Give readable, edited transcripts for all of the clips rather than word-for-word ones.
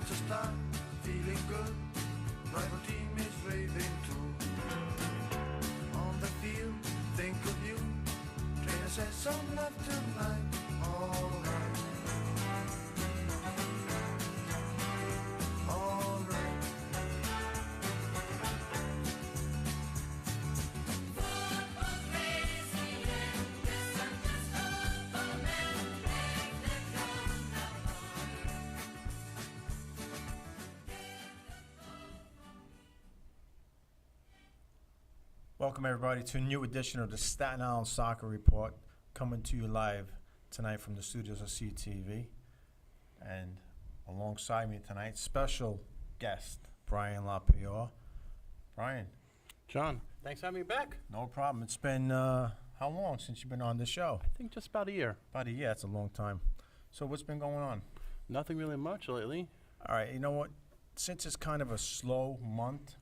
to start feeling good. Rival team is raving too. On the field, think of you. Trainer says some love tonight. Alright. Alright. Football crazy and this and this football men make the Welcome everybody to a new edition of the Staten Island Soccer Report, coming to you live tonight from the studios of CTV. And alongside me tonight, special guest Brian LaPiore. Brian, John, thanks for having me back. no problem. It's been how long since you've been on the show? I think just about a year. About a year. That's a long time. So what's been going on? Nothing really much lately. All right, you know what? Since it's kind of a slow month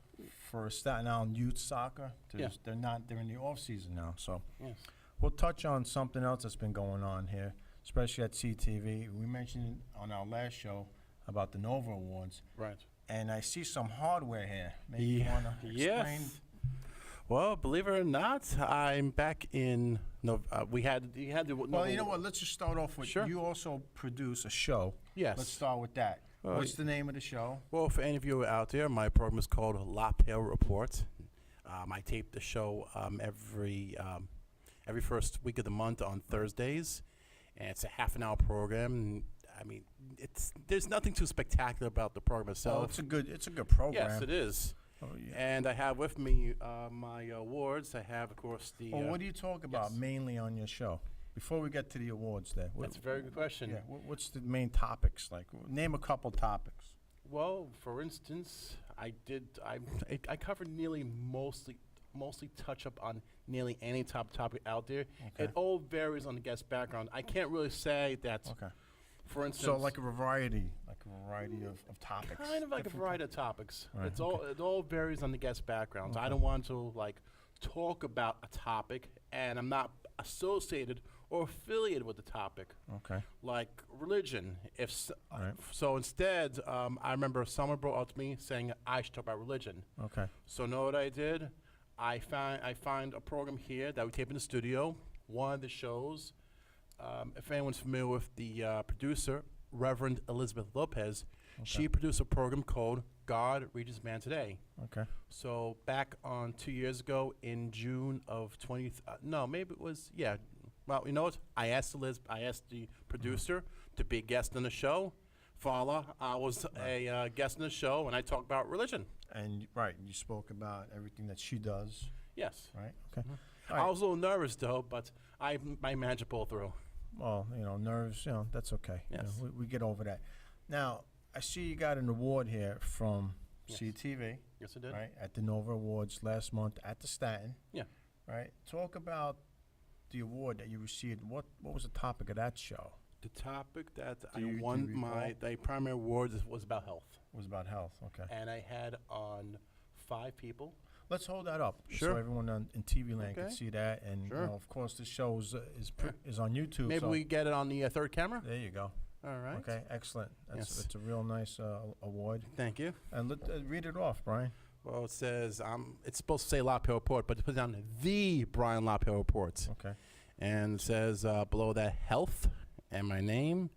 for Staten Island youth soccer, Yeah. they're in the off season now. So Yes. we'll touch on something else that's been going on here, especially at CTV. We mentioned on our last show about the Nova Awards, Right. and I see some hardware here. Maybe you Yeah. want to explain? Yes. Well, believe it or not, I'm back in. You had the. Well, you know what? Let's just start off with Sure. you also produce a show. Yes. Let's start with that. Well, What's the name of the show? Well, for any of you out there, my program is called La Pale Report. I tape the show every first week of the month on Thursdays, and it's a half-an-hour program. I mean, there's nothing too spectacular about the program Oh, itself. it's a good program. Yes, it is. Oh, yeah. And I have with me my awards. I have, of course, the. Well, what do you talk about yes. mainly on your show? Before we get to the awards, there. That's a very good question. Yeah. What's the main topics like? Name a couple topics. Well, for instance, I covered nearly mostly touch up on nearly any topic out there. Okay. It all varies on the guest background. I can't really say that. Okay. For instance, So like a variety of topics. kind of like a different variety of topics. Right, It all varies on the guest backgrounds. Okay. I don't want to like talk about a topic, and I'm not associated or affiliated with the topic. Okay. Like religion. Right. So instead, I remember someone brought up to me saying I should talk about religion. Okay. So know what I did? I find a program here that we tape in the studio. One of the shows, if anyone's familiar with the producer, Reverend Elizabeth Lopez, she produced a program called God Reaches Man Today. Okay. So back on 2 years ago in June of 20, no, maybe it was, yeah. Well, you know what? I asked the producer to be a guest on the show. Fala, I was a guest on the show, and I talked about religion. And you spoke about everything that she does, Yes. right? Okay. All I right. was a little nervous, though, but I managed to pull through. Well, nerves, that's okay. Yes. We get over that. Now, I see you got an award here from Yes. CTV, Yes, I did. right? At the Nova Awards last month at the Staten. Yeah. Right. Talk about the award that you received. What was the topic of that show? The topic that Do you won recall? the primary award was about health, It was about health. Okay. and I had on 5 people. Let's hold that up so Sure. everyone in TV land can Okay. see that. And Sure. of course, the show is on YouTube. Maybe so we get it on the third camera. there you go. All right. Okay, excellent. Yes. That's a real nice award. Thank you. And read it off, Brian. Well, it says it's supposed to say LaPale Report, but it puts down the Brian LaPale Report, Okay. and it says below that health and my name,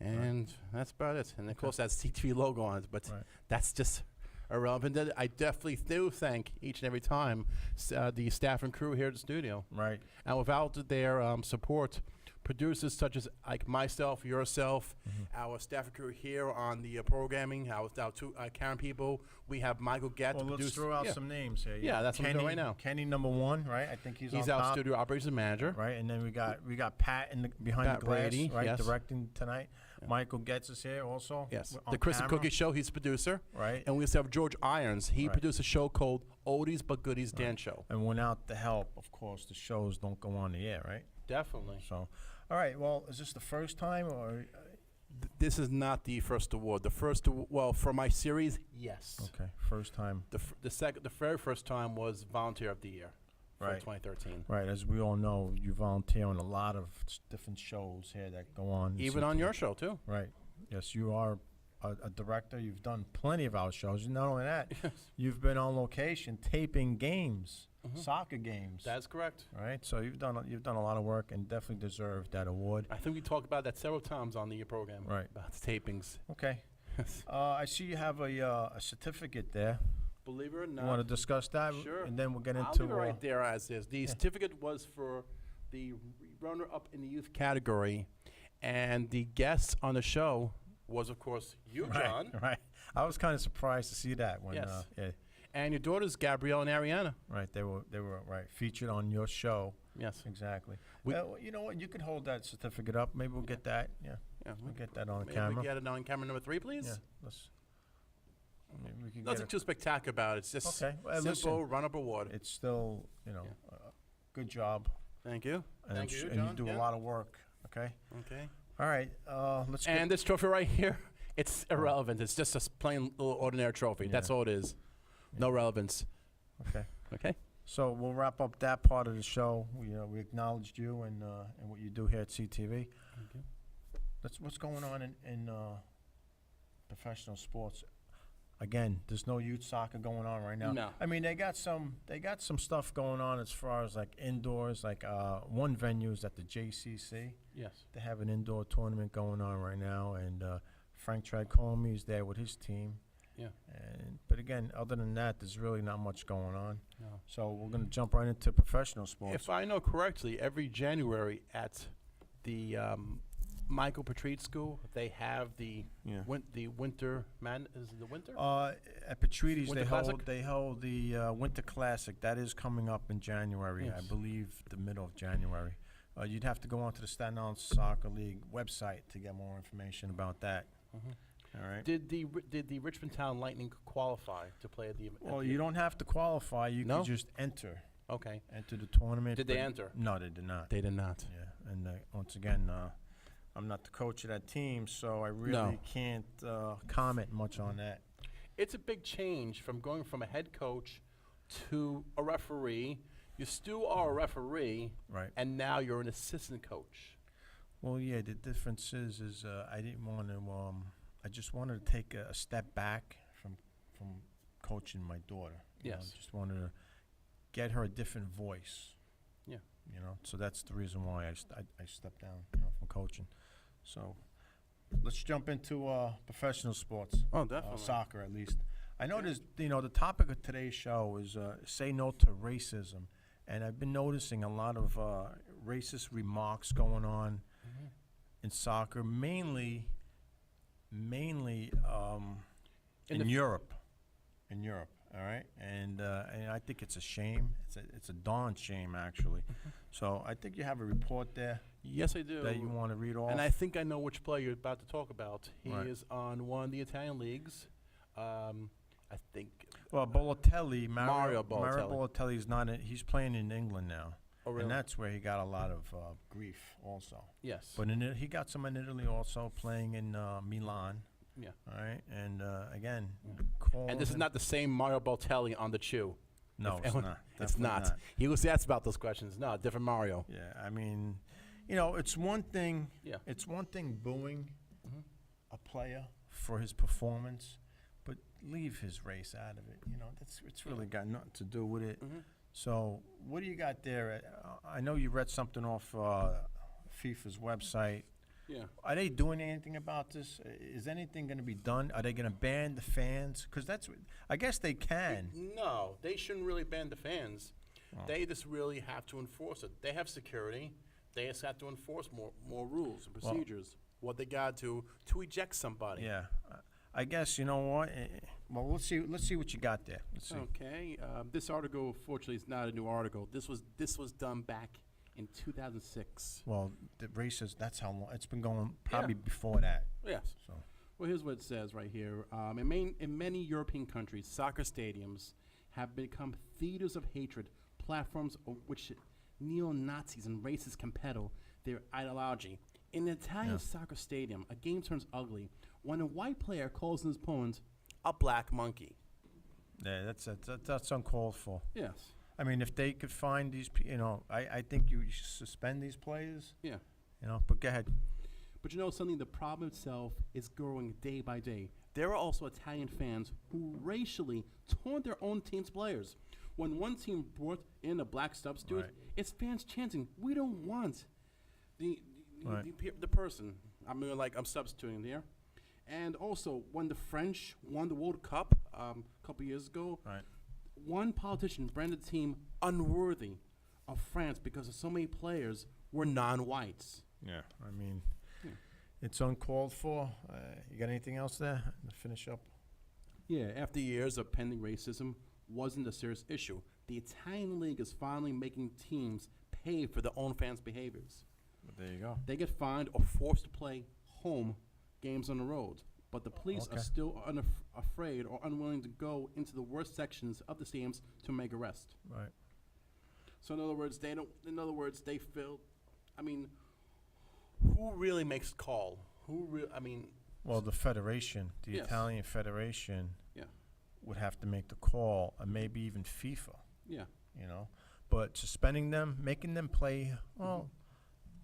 and that's about it. And of course, that's CTV logo on it, but Right. that's just irrelevant. I definitely do thank each and every time the staff and crew here at the studio, Right. and without their support, producers such as like myself, yourself, our staff and crew here on the programming, our 2 Karen people. We have Michael Gatt, Well, the let's producer. throw out Yeah. some names here. Yeah, that's what I'm doing right now. Kenny #1, right? I think he's He's on our top, studio operations manager. right? And then we got Pat behind Pat the glass, Brady, right, yes. directing tonight. Michael Getz is here also. Yes, on the Chris and camera, Cookie Show. He's the producer, right? and we also have George Irons. He Right. produced a show called Oldies But Goodies Dance Show. And without the help, of course, the shows don't go on the air, right? Definitely. So, all right. Well, is this the first time, or This is not the first award. The first, well, for my series, yes. okay, first time? The very first time was Volunteer of the Year for Right. 2013. Right. As we all know, you volunteer on a lot of different shows here that go on. in Even on CTV. your show too. Right. Yes, you are a director. You've done plenty of our shows. And not only that, you've been on location taping games, soccer games. That's correct. All right, so you've done a lot of work and definitely deserve that award. I think we talked about that several times on the program. Right. About the tapings. Okay. I see you have a certificate there. Believe it or You not. want to discuss that? Sure. And then we'll get I'll into leave it right there as is. The certificate was for the runner-up in the youth category, and the guest on the show was, of course, you, John. Right. I was kind of surprised to see that when. Yes. Yeah. And your daughters, Gabrielle and Ariana. Right. They were right featured on your show. Yes. Exactly. We- You know what? You could hold that certificate up. Maybe we'll get that. Yeah. Yeah. We'll get that on the Maybe camera. we get it on camera number 3, please. Yeah. Let's. Maybe we can Nothing get too spectacular about it. It's just Okay. Well, simple listen, run-up award. it's still good job. Thank you. And, Thank you, and John. you do Yeah. a lot of work. Okay. Okay. All right. Let's get. And this trophy right here, it's irrelevant. It's just a plain little ordinary trophy. That's Yeah. all it is. No relevance. Okay. Okay. So we'll wrap up that part of the show. We acknowledged you and what you do here at CTV. Okay. What's going on in professional sports. Again, there's no youth soccer going on right now. No. I mean, they got some stuff going on as far as like indoors. Like one venue is at the JCC. Yes. They have an indoor tournament going on right now, and Frank Tricomi is there with his team. Yeah. But again, other than that, there's really not much going on. No. So we're going to jump right into professional sports. If I know correctly, every January at the Michael Petrie School, they have the Yeah. the winter is it the winter? At Petriti's, Winter they hold the Winter Classic. That is coming up in January, I Yes. believe, the middle of January. You'd have to go onto the Staten Island Soccer League website to get more information about that. Mhm. All right. Did the Richmond Town Lightning qualify to play at the? Well, you don't have to qualify. You No? can just enter Okay. the tournament. Did they but- enter? No, they did not. They did not. Yeah, and once again, I'm not the coach of that team, so I really can't comment much on that. It's a big change from going from a head coach to a referee. You still are a referee, Right. and now you're an assistant coach. Well, yeah, the difference is I didn't want to. I just wanted to take a step back from coaching my daughter. You know, Yes. just wanted to get her a different voice. Yeah. You know, so that's the reason why I stepped down from coaching. So let's jump into professional sports. Oh, definitely. Soccer, at least. I know the topic of today's show is say no to racism, and I've been noticing a lot of racist remarks going on in soccer, mainly in Europe. In Europe, all right, and I think it's a shame. It's a darn shame, actually. So I think you have a report there Yes, I do. that you want to read off. And I think I know which player you're about to talk about. He Right. is on one of the Italian leagues. I think. Well, Balotelli, Mario Mario Balotelli. Balotelli is not. He's playing in England now, Oh, really? and that's where he got a lot of grief, also. Yes. But he got some in Italy, also playing in Milan. Yeah. All right, and again, And this is not the same Mario Balotelli on the chew. No, if it's anyone- not. It's Definitely not. He was asked about those questions. No, different Mario. Yeah, I mean, it's one thing. Yeah. It's one thing booing Mhm. a player for his performance, but leave his race out of it. It's really got nothing to do with it. Mhm. So, what do you got there? I know you read something off FIFA's website. Yeah. Are they doing anything about this? Is anything going to be done? Are they going to ban the fans? Because I guess they can. No, they shouldn't really ban the fans. Oh. They just really have to enforce it. They have security. They just have to enforce more rules and Well- procedures. What they got to eject somebody. Yeah. I guess, you know what? Well, let's see what you got there. Let's see. Okay, this article, fortunately, is not a new article. This was done back in 2006. Well, the races, that's how long. It's been going probably before that. Yes. So, Well, here's what it says right here. In many European countries, soccer stadiums have become theaters of hatred, platforms of which neo-Nazis and racists can peddle their ideology. In an Italian Yeah. soccer stadium, a game turns ugly when a white player calls his opponent, A black monkey. yeah, that's uncalled for. yes, I mean, if they could find these, I think you should suspend these players. yeah. But go ahead. But you know something? The problem itself is growing day by day. There are also Italian fans who racially taunt their own team's players. When one team brought in a black substitute, Right. it's fans chanting, "We don't want the Right. the person." I mean, like I'm substituting there. And also, when the French won the World Cup a couple years ago, Right. one politician branded the team unworthy of France because so many players were non-whites. Yeah. I mean, Yeah. it's uncalled for. You got anything else there to finish up? Yeah, after years of pending racism wasn't a serious issue, the Italian league is finally making teams pay for their own fans' behaviors. But there you go. They get fined or forced to play home games on the road, but the police Okay. are still afraid or unwilling to go into the worst sections of the stadiums to make arrests. Right. So in other words, they don't. In other words, they feel. I mean, Who really makes the call? I mean, Well, the federation, the Yes. Italian federation, Yeah. would have to make the call, and maybe even FIFA. Yeah. You know, but suspending them, making them play. Well,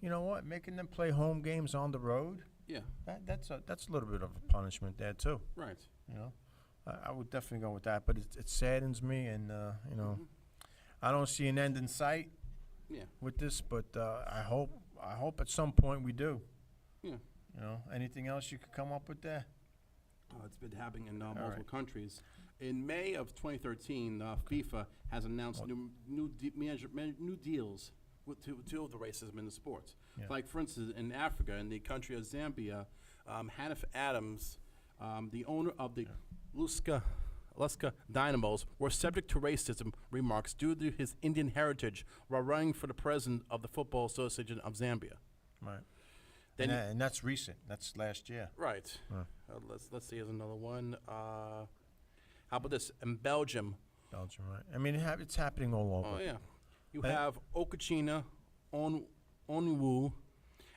you know what? Making them play home games on the road. Yeah. That's a little bit of a punishment there too. Right. You know, I would definitely go with that. But it saddens me, and you know, I don't see an end in sight Yeah. with this. But I hope at some point we do. Yeah. You know, anything else you could come up with there? It's been happening in All multiple right. countries. In May of 2013, FIFA has announced Well- new deals to deal with the racism in the sports. Yeah. Like, for instance, in Africa, in the country of Zambia, Hanif Adams, the owner of the Luska Dynamos, were subject to racism remarks due to his Indian heritage while running for the president of the Football Association of Zambia. Right. Then And that's recent. That's last year. Right. Huh. Let's see. Here's another one. How about this? In Belgium. Belgium, right? I mean, it's happening all over. Oh yeah. You Hey. have Okachina Onwu,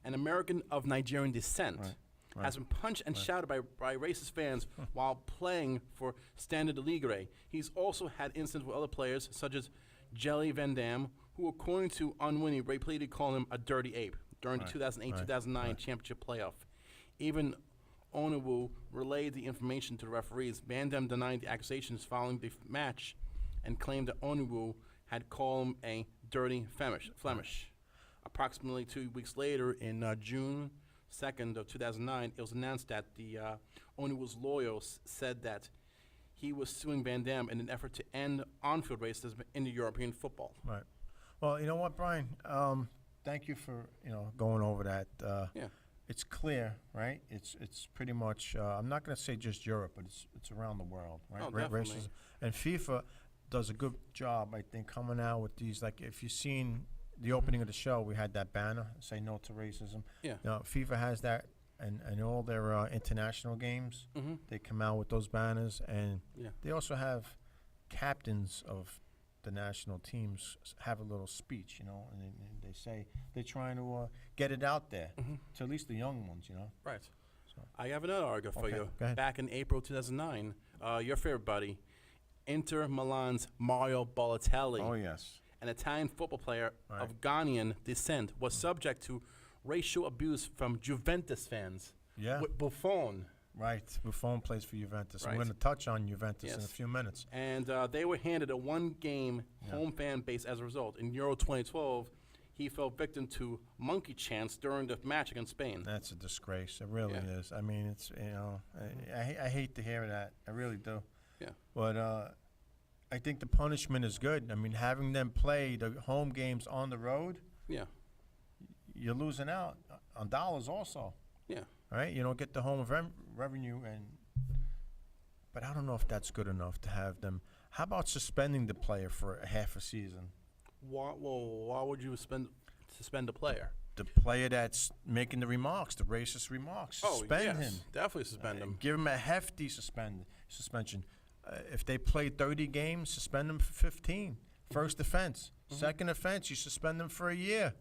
an American of Nigerian descent, Right, right, has been punched and right. shouted by racist fans while playing for Standard Liège. He's also had incidents with other players such as Jelly Van Dam, who, according to Onwini, repeatedly called him a dirty ape during Right, the 2008-2009 right. championship playoff. Even Onwu relayed the information to the referees. Van Dam denied the accusations following the match and claimed that Onwu had called him a dirty Flemish. Approximately 2 weeks later, in June 2nd of 2009, it was announced that the Onwu's lawyers said that he was suing Van Dam in an effort to end on-field racism in the European football. Right. Well, you know what, Brian? Thank you for going over that. Yeah. It's clear, right? It's pretty much. I'm not going to say just Europe, but it's around the world, right? Oh, definitely. Racism. And FIFA does a good job, I think, coming out with these. Like, if you've seen the opening of the show, we had that banner, "Say No to Racism." Yeah. You know, FIFA has that, and all their international games, Mm-hmm. they come out with those banners, and Yeah. they also have captains of the national teams have a little speech, and they say they're trying to get it out there to at least the young ones, Right. So. I have another article for Okay, you. go ahead. Back in April 2009, your favorite buddy, Inter Milan's Mario Balotelli, Oh yes, an Italian football player Right. of Ghanaian descent, was subject to racial abuse from Juventus fans. yeah, With Buffon. right. Buffon plays for Juventus. Right. We're going to touch on Juventus in a Yes. few minutes. And they were handed a one-game Yeah. home fan base as a result. In Euro 2012, he fell victim to monkey chants during the match against Spain. That's a disgrace. It really Yeah. is. I mean, it's I hate to hear that. I really do. Yeah. But I think the punishment is good. I mean, having them play the home games on the road, Yeah, you're losing out on dollars also. yeah. All right, you don't get the home revenue, but I don't know if that's good enough to have them. How about suspending the player for a half a season? Why would you suspend a player? The player that's making the remarks, the racist remarks, suspend him. Definitely suspend him. Give him a hefty suspension. If they play 30 games, suspend them for 15. First offense. Second offense, you suspend them for a year.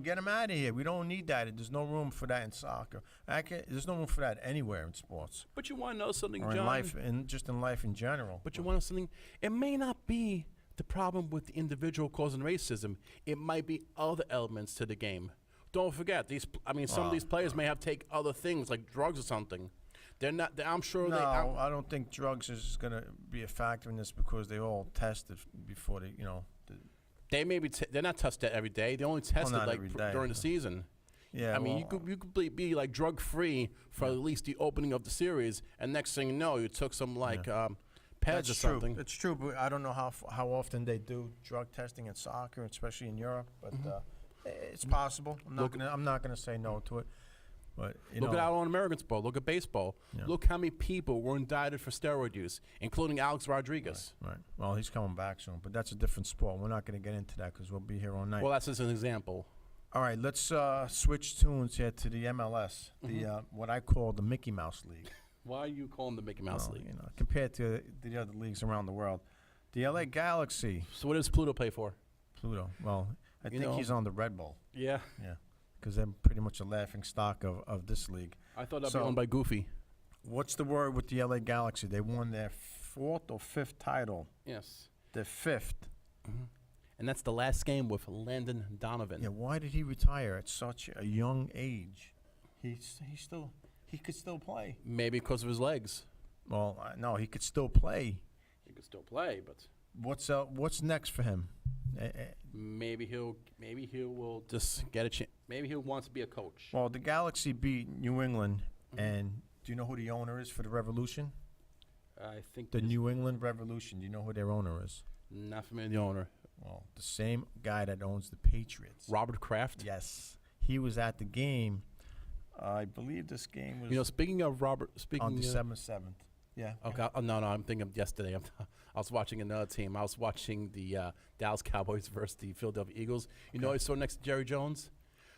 Get them out of here. We don't need that. There's no room for that in soccer. There's no room for that anywhere in sports But you want to know something, or John? in life, and just in life in general. But you want to know something? It may not be the problem with the individual causing racism. It might be other elements to the game. don't forget these. I mean, some of these players may have take other things like drugs or something. They're not. I'm sure No, they. I don't think drugs is going to be a factor in this because they all tested before they, They may be. They're not tested every day. They only tested not like every day, during the season. yeah. I mean, you could be like drug free for at least the opening of the series, and next thing you know, you took some like pads That's or true. something. That's true, but I don't know how often they do drug testing in soccer, especially in Europe. But it's possible. I'm not gonna say no to it. But Look at our American sport. Look at baseball. Yeah. Look how many people were indicted for steroid use, including Alex Rodriguez. Right. Well, he's coming back soon, but that's a different sport. We're not gonna get into that because we'll be here all night. Well, that's just an example. All right, let's switch tunes here to the MLS, the what I call the Mickey Mouse League. Why are you calling the Mickey Mouse Well, League? compared to the other leagues around the world. The LA Galaxy, So what does Pluto play for? Pluto. Well, I You think know. he's on the Red Bull. Yeah, Yeah, because they're pretty much a laughing stock of this league. I thought that'd So- be owned by Goofy. What's the word with the LA Galaxy? They won their fourth or fifth title. Yes. Their fifth. And that's the last game with Landon Donovan. Yeah, why did he retire at such a young age? He could still play. Maybe because of his legs. Well, no, he could still play. He could still play, but What's next for him? maybe he will just get a chance. Maybe he wants to be a coach. Well, the Galaxy beat New England, and do you know who the owner is for the Revolution? I think The New England Revolution. Do you know who their owner is? not familiar with the owner. Well, the same guy that owns the Patriots. Robert Kraft. Yes, he was at the game. I believe this game was Speaking of Robert, on December 7th. Yeah. Okay. Oh, no, I'm thinking of yesterday. I was watching another team. I was watching the Dallas Cowboys versus the Philadelphia Eagles. You know, I saw next to Jerry Jones,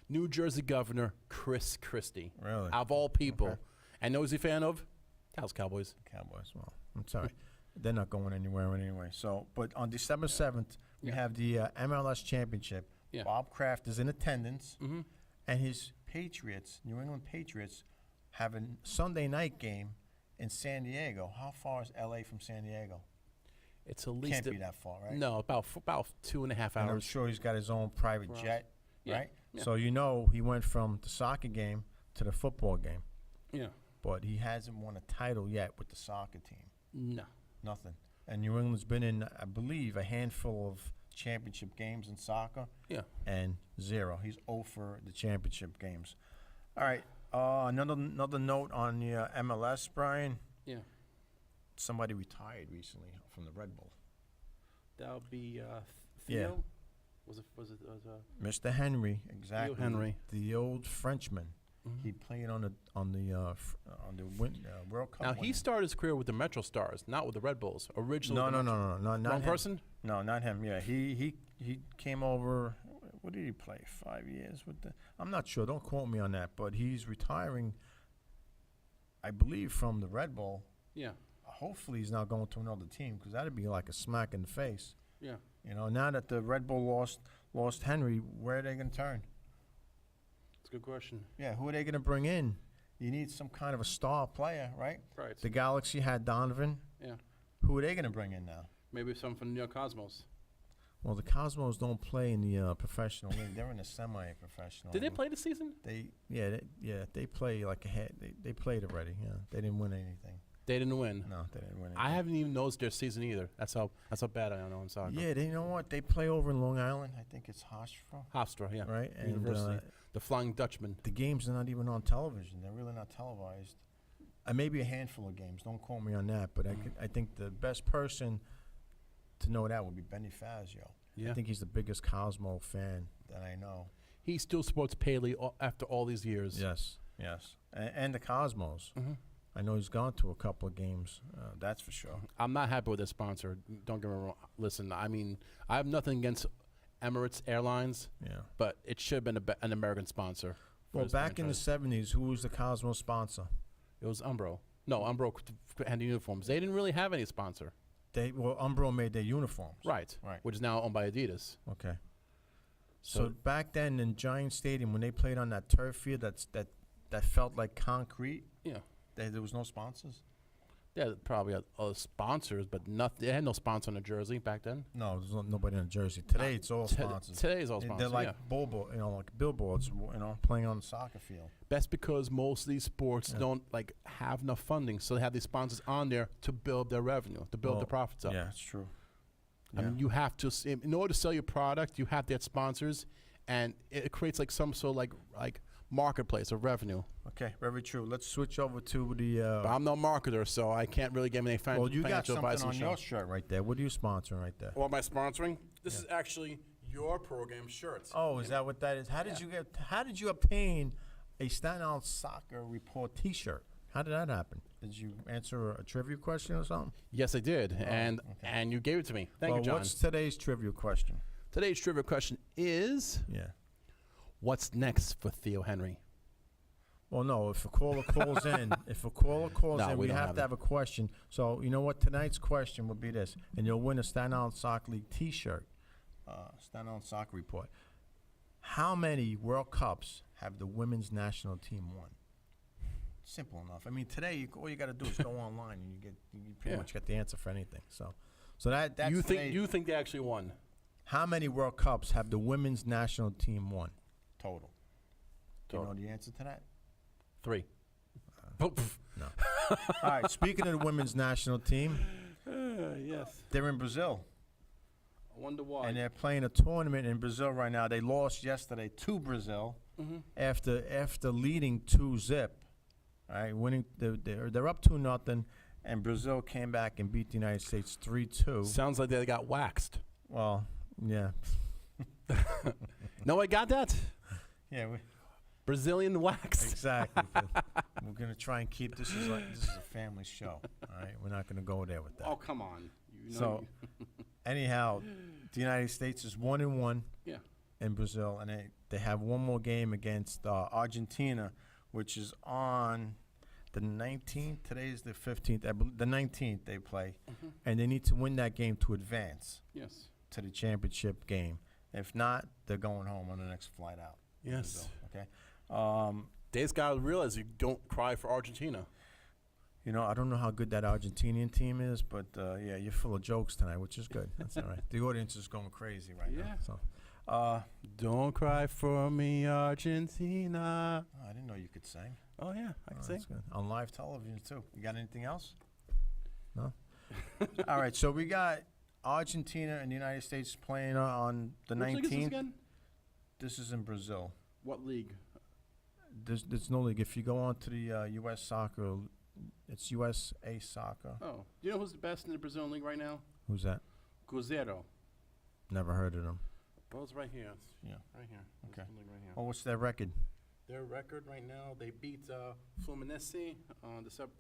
New Jersey Governor Chris Christie, Really? of all people. Okay. And know who's he a fan of? Dallas Cowboys. Cowboys. Well, I'm sorry. They're not going anywhere anyway. So, but on December 7th, we Yeah. have the MLS Championship. Yeah. Bob Kraft is in attendance, Mm-hmm. and his Patriots, New England Patriots, have a Sunday night game in San Diego. How far is LA from San Diego? It's at least Can't be that far, right? No, about 2.5 And I'm hours. sure he's got his own private Right. jet, Yeah. right? Yeah. So he went from the soccer game to the football game, Yeah. but he hasn't won a title yet with the soccer team. No. Nothing. And New England's been in, I believe, a handful of championship games in soccer. Yeah. And 0. He's 0 for the championship games. All right. Another note on the MLS, Brian. Yeah. Somebody retired recently from the Red Bull. That'll be Yeah. Theo. Was it? Mr. Henry, exactly. Henry. the old Frenchman. Mhm. He played on the World Cup. Now he winning- started his career with the Metro Stars, not with the Red Bulls. Originally. No, with no, the no, Metro- no, no, not Wrong him. person. No, not him. Yeah, he came over. What did he play? 5 years with the. I'm not sure. Don't quote me on that. But he's retiring. I believe from the Red Bull. Yeah. Hopefully, he's not going to another team because that'd be like a smack in the face. Yeah. You know, now that the Red Bull lost Henry, where are they going to turn? It's a good question. Yeah, who are they going to bring in? You need some kind of a star player, right? Right. The Galaxy had Donovan. Yeah. Who are they going to bring in now? Maybe some from the New York Cosmos. Well, the Cosmos don't play in the professional league. They're in the semi-professional. Did they league. play this season? They play like a head. They played already. Yeah, they didn't win anything. They didn't win. No, they didn't win anything. I haven't even noticed their season either. That's how bad I know in soccer. Yeah, you know what? They play over in Long Island. I think it's Hofstra, Hofstra, yeah. right? And University. The Flying Dutchman. the games are not even on television. They're really not televised. Maybe a handful of games. Don't quote me on that. But I think the best person to know that would be Benny Fazio. Yeah. I think he's the biggest Cosmo fan that I know. He still supports Paley after all these years. Yes, yes. And the Cosmos. Hmm. I know he's gone to a couple of games. That's for sure. I'm not happy with their sponsor. Don't get me wrong. Listen, I mean, I have nothing against Emirates Airlines, Yeah. but it should have been an American sponsor. for Well, this back in the franchise. 70s, who was the Cosmos sponsor? It was Umbro. No, Umbro had the uniforms. They didn't really have any sponsor. Umbro made their uniforms. Right. Right. Which is now owned by Adidas. Okay. So So- back then in Giant Stadium, when they played on that turf field that felt like concrete, Yeah. there was no sponsors? Yeah, probably other sponsors, but nothing. They had no sponsor on the jersey back then. No, there's nobody in Jersey. Today it's all sponsors. Today's all They're sponsors. like yeah. like billboards, playing on the soccer field. That's because most of these sports don't like have enough funding, so they have these sponsors on there to build their revenue, to build Well, the profits up. Yeah, it's true. I mean, you have to, in order to sell your product, you have to have sponsors, and it creates like some sort of like marketplace of revenue. Okay, very true. Let's switch over to the. But I'm no marketer, so I can't really give any Well, you got financial advice something on the your show. shirt right there. What are you sponsoring right there? What am I sponsoring? This is actually your program shirts. Oh, is that what that is? How did you obtain a Staten Island Soccer Report T-shirt? How did that happen? Did you answer a trivia question or something? Yes, I did, and you gave it to me. Thank you, John. What's today's trivia question? Today's trivia question is, Yeah. what's next for Theo Henry? Well, no. If a caller calls in, No, we we don't have have to it. have a question. So you know what? Tonight's question would be this, and you'll win a Staten Island Soccer League T-shirt. Staten Island Soccer Report. How many World Cups have the women's national team won? Simple enough. I mean, today all you got to do is go online and you pretty much get the answer for anything. So that's You today. think they actually won? How many World Cups have the women's national team won total? Do you know the answer to that? 3. Oh, pff. All right. Speaking of the women's national team, Yes. they're in Brazil. I wonder why. And they're playing a tournament in Brazil right now. They lost yesterday to Brazil after leading 2-0. All right, winning. They're up 2-0, and Brazil came back and beat the United States 3-2. Sounds like they got waxed. Well, yeah, No, I got that. yeah, Brazilian wax. exactly. We're gonna try and keep this is a family show. All right, we're not gonna go there with that. Oh, come on. You know So, anyhow, the United States is 1-1 yeah. in Brazil, and they have one more game against Argentina, which is on the 19th. Today is the 15th. The 19th they play, and they need to win that game to advance Yes. to the championship game. If not, they're going home on the next flight out. to Yes. Brazil, okay. They just gotta realize you don't cry for Argentina. I don't know how good that Argentinian team is, but yeah, you're full of jokes tonight, which is good. That's all right. The audience is going crazy right now. Yeah. So, Don't cry for me, Argentina. I didn't know you could sing. Oh yeah, I can Oh, sing. that's good. On live television too. You got anything else? No. All right. So we got Argentina and the United States playing on the Which league is this 19th. again? This is in Brazil. What league? There's no league. If you go on to the U.S. soccer, it's USA Soccer. Oh. Do you know who's the best in the Brazilian league right now? Who's that? Cruzeiro. Never heard of them. Well, it's right here. Yeah. Right here. This Okay. league right here. Well, what's their record? Their record right now, they beat Fluminense on December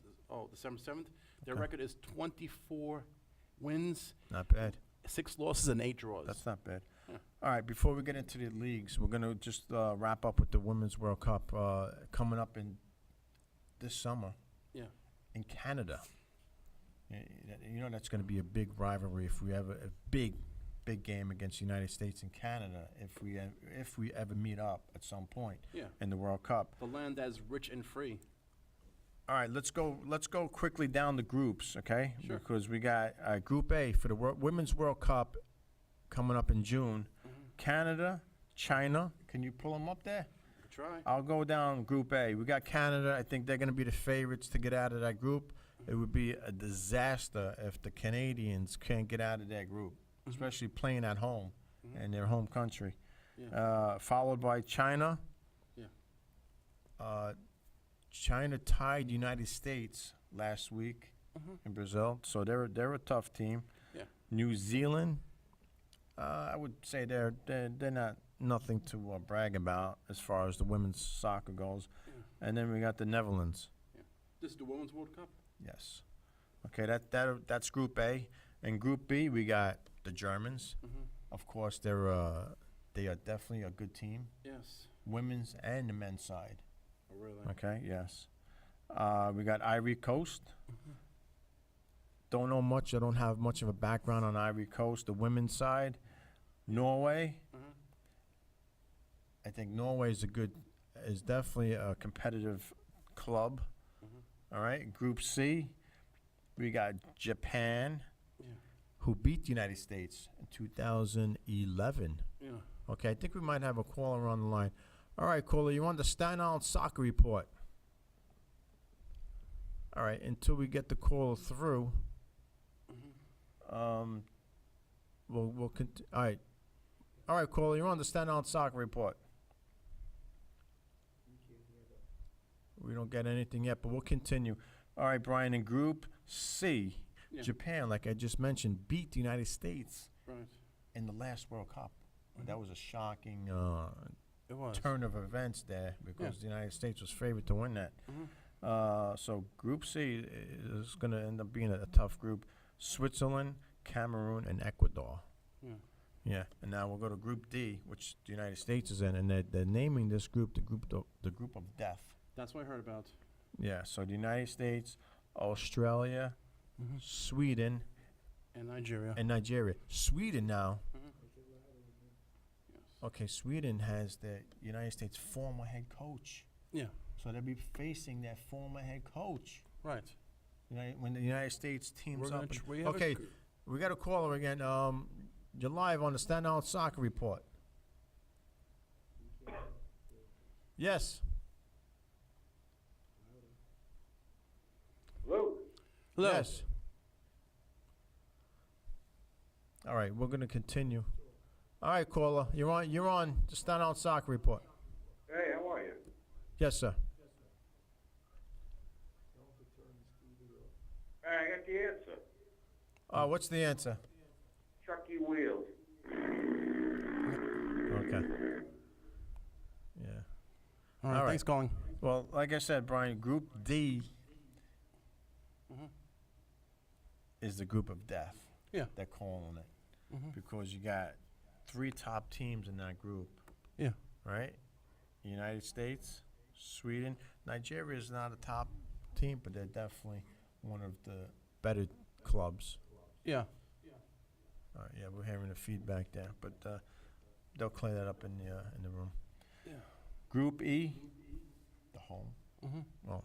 7th. Their Okay. record is 24 wins, Not bad. 6 losses, and 8 draws. That's not bad. Yeah. All right. Before we get into the leagues, we're gonna just wrap up with the Women's World Cup coming up in this summer. Yeah. In Canada. That's going to be a big rivalry if we have a big game against the United States and Canada if we ever meet up at some point Yeah. in the World Cup. The land that is rich and free. All right, let's go quickly down the groups, okay? Sure. Because we got Group A for the Women's World Cup coming up in June. Canada, China. Can you pull them up there? Try. I'll go down Group A. We got Canada. I think they're going to be the favorites to get out of that group. It would be a disaster if the Canadians can't get out of that group, especially playing at home in their home country. Yeah. Followed by China. Yeah. China tied the United States last week in Brazil, so they're a tough team. Yeah. New Zealand. I would say they're not nothing to brag about as far as the women's soccer goes. And then we got the Netherlands. This is the Women's World Cup? Yes. Okay, that's Group A. In Group B, we got the Germans. Of course, they are definitely a good team, Yes. women's and the men's side. Oh, really? Okay, yes. We got Ivory Coast. Don't know much. I don't have much of a background on Ivory Coast. The women's side, Norway. I think Norway is definitely a competitive club. All right, Group C. We got Japan, Yeah. who beat the United States in 2011. Yeah. Okay, I think we might have a caller on the line. All right, caller, you on the Staten Island Soccer Report? All right, until we get the caller through, we'll all right, caller, you're on the Staten Island Soccer Report. We don't get anything yet, but we'll continue. All right, Brian, in Group C, Yeah. Japan, like I just mentioned, beat the United States Right. in the last World Cup. That was a shocking It was. turn of events there because the United States was favored to win that. So Group C is going to end up being a tough group. Switzerland, Cameroon, and Ecuador. Yeah. Yeah, and now we'll go to Group D, which the United States is in, and they're naming this group the group of death. That's what I heard about. Yeah, so the United States, Australia, Sweden, And Nigeria. and Nigeria. Sweden now. Yes. Okay, Sweden has the United States former head coach. Yeah. So they'll be facing their former head coach. Right. When the United States teams We're gonna up. we have Okay, we got a caller again. You're live on the Staten Island Soccer Report. Yes. Hello. Hello. Yes. All right, we're going to continue. All right, caller, you're on the Staten Island Soccer Report. Hey, how are you? Yes, sir. All right, I got the answer. What's the answer? Chucky Wheels. Okay. Yeah. All right. All right. Thanks, calling. Well, like I said, Brian, Group D is the group of death. Yeah. They're calling it. Because you got 3 top teams in that group. Yeah. Right? United States, Sweden. Nigeria is not a top team, but they're definitely one of the better clubs. Yeah. All right, yeah, we're hearing the feedback there, but they'll clear that up in the room. Yeah. Group E, the home. Mm-hmm. Well,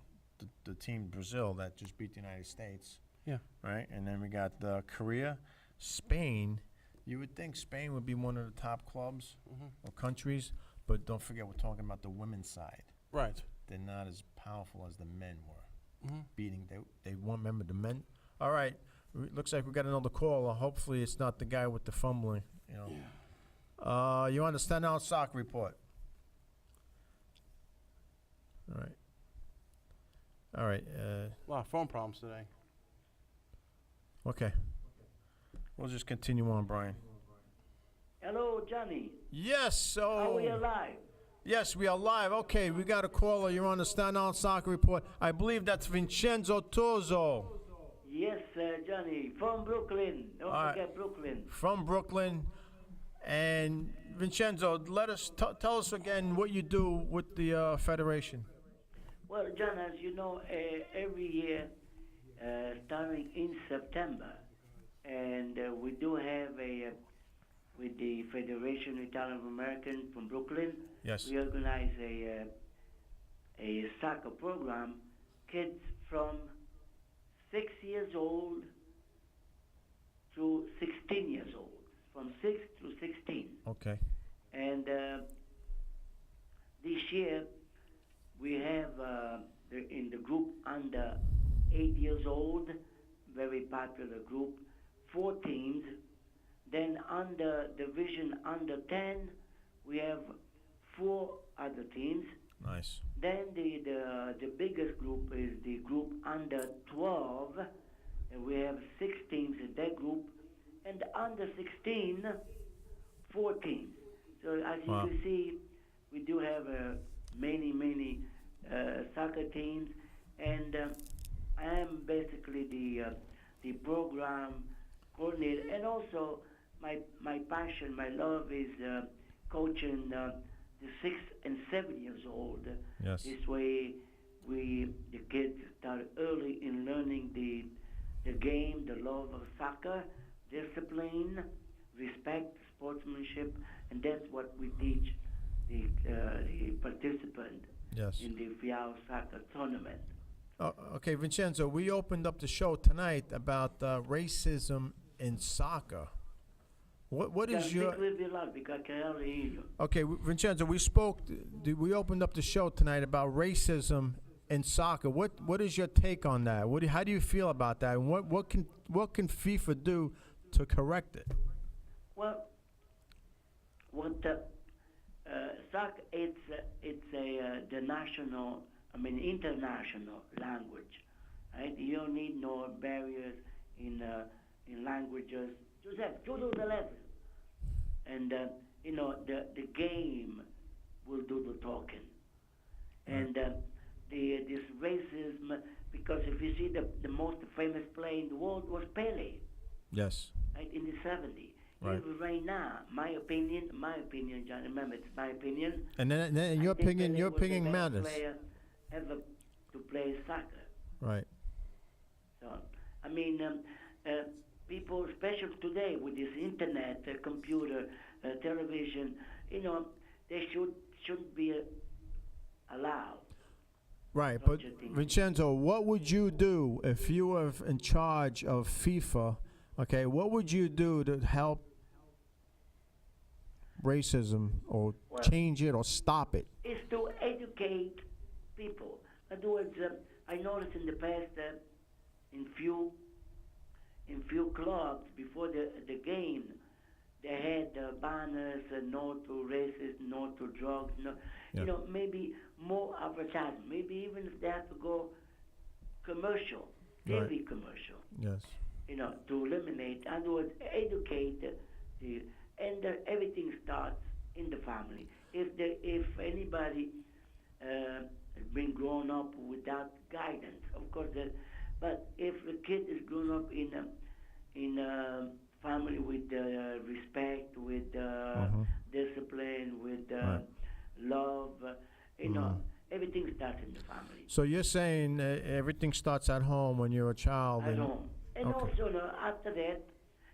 the team Brazil that just beat the United States. Yeah. Right, and then we got Korea, Spain. You would think Spain would be one of the top clubs or countries, but don't forget we're talking about the women's side. Right. They're not as powerful as the men were. Mm-hmm. Beating, they won't remember the men. All right, looks like we got another caller. Hopefully it's not the guy with the fumbling. You know. You on the Staten Island Soccer Report? All right. All right. A lot of phone problems today. Okay. We'll just continue on, Brian. Hello, Johnny. Yes. So. Are we alive? Yes, we are live. Okay, we got a caller. You're on the Staten Island Soccer Report. I believe that's Vincenzo Tozo Yes, Johnny. From Brooklyn. Don't All right. forget Brooklyn. from Brooklyn. And Vincenzo, let us tell us again what you do with the federation. Well, John, as you know, every year, starting in September, and we do have with the Federation of Italian American from Brooklyn, Yes. we organize a soccer program, kids from 6 years old to 16 years old, from 6 to 16. Okay. And this year, we have in the group under 8 years old, very popular group, 4 teams. Then under division under 10, we have 4 other teams. Nice. Then the biggest group is the group under 12, and we have 6 teams in that group. And under 16, 4 teams. So as you Wow. can see, we do have many soccer teams, and I am basically the program coordinator, and also my passion, my love is coaching the 6 and 7 years old. Yes. This way, the kids start early in learning the game, the love of soccer, discipline, respect, sportsmanship, and that's what we teach the participant Yes. in the Fiao soccer tournament. Okay, Vincenzo, we opened up the show tonight about racism in soccer. What Can is your speak a little bit loud because I can hardly hear you. okay, Vincenzo? We spoke. We opened up the show tonight about racism in soccer. What is your take on that? How do you feel about that? And what can FIFA do to correct it? Well, what soccer it's the national, international language, right? You don't need no barriers in languages. Just have to do the level, and the game will do the talking, and this racism. Because if you see the most famous player in the world was Pele, Yes. right, in the '70s. Right. Even right now, my opinion, John. Remember, it's my opinion. And then I your think opinion, Pele your was the opinion best matters. Player ever to play soccer. Right. So, people, especially today with this internet, computer, television, they shouldn't be allowed. Right, Don't but you think? Vincenzo, what would you do if you were in charge of FIFA? Okay, what would you do to help racism or Well- change it or stop it? Is to educate people. In other words, I noticed in the past that in few clubs before the game, they had banners, no to racism, no to drugs, no, Yeah. maybe more advertising. Maybe even if they have to go commercial, Right. TV commercial, Yes. to eliminate, in other words, educate and everything starts in the family. If anybody has been grown up without guidance, of course, but if the kid is grown up in a family with respect, with discipline, with Right. love, everything starts in the family. So you're saying everything starts at home when you're a child. At and- home. And Okay. also, after that,